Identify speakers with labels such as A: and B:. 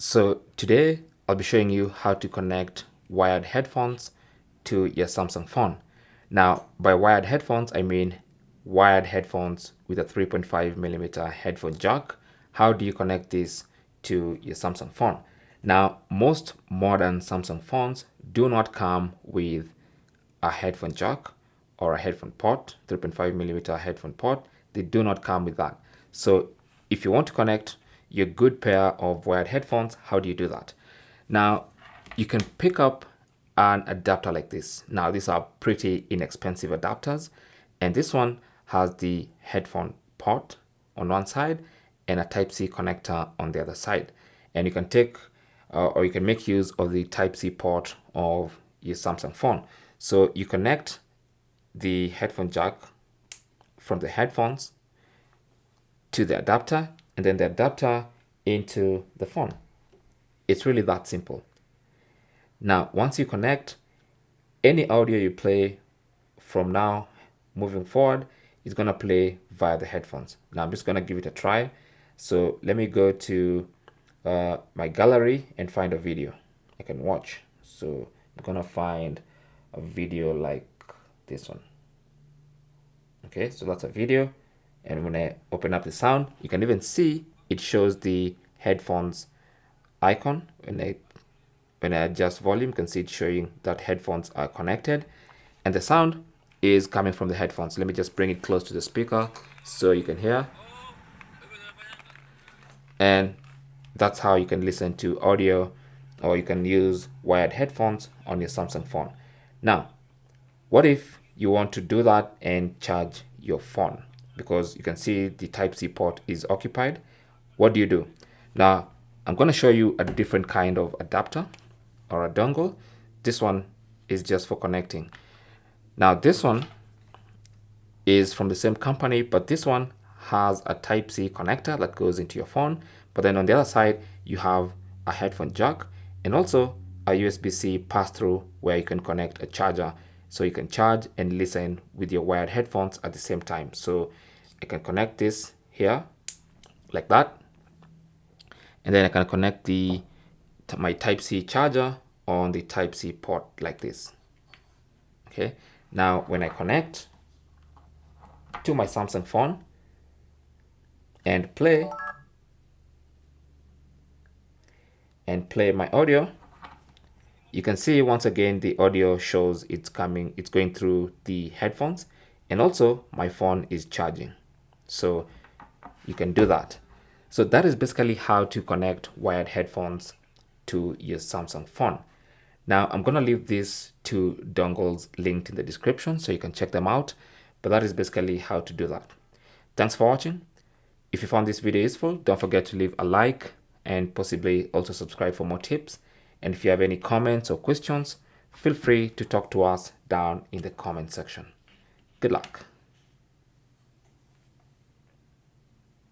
A: So today I'll be showing you how to connect wired headphones to your Samsung phone. Now, by wired headphones, I mean wired headphones with a 3.5mm headphone jack. How do you connect this to your Samsung phone? Now, most modern Samsung phones do not come with a headphone jack or a headphone port, 3.5mm headphone port. They do not come with that. So if you want to connect your good pair of wired headphones, how do you do that? Now, you can pick up an adapter like this. Now, these are pretty inexpensive adapters, and this one has the headphone port on one side and a Type-C connector on the other side. And you can take or you can make use of the Type-C port of your Samsung phone. So you connect the headphone jack from the headphones to the adapter, and then the adapter into the phone. It's really that simple. Now, once you connect, any audio you play from now moving forward is going to play via the headphones. Now, I'm just going to give it a try. So let me go to my gallery and find a video I can watch. So I'm going to find a video like this one. Okay, so that's a video. And when I open up the sound, you can even see it shows the headphones icon. When I adjust volume, you can see it showing that headphones are connected, and the sound is coming from the headphones. Let me just bring it close to the speaker so you can hear. And that's how you can listen to audio, or you can use wired headphones on your Samsung phone. Now, what if you want to do that and charge your phone? Because you can see the Type-C port is occupied. What do you do? Now, I'm going to show you a different kind of adapter or a dongle. This one is just for connecting. Now, this one is from the same company, but this one has a Type-C connector that goes into your phone. But then on the other side, you have a headphone jack and also a USB-C pass-through where you can connect a charger, so you can charge and listen with your wired headphones at the same time. So I can connect this here like that, and then I can connect my Type-C charger on the Type-C port like this. Okay, now when I connect to my Samsung phone and play my audio, you can see once again the audio shows it's going through the headphones, and also my phone is charging. So you can do that. So that is basically how to connect wired headphones to your Samsung phone. Now, I'm going to leave these two dongles linked in the description so you can check them out, but that is basically how to do that. Thanks for watching. If you found this video useful, don't forget to leave a like and possibly also subscribe for more tips. And if you have any comments or questions, feel free to talk to us down in the comment section. Good luck.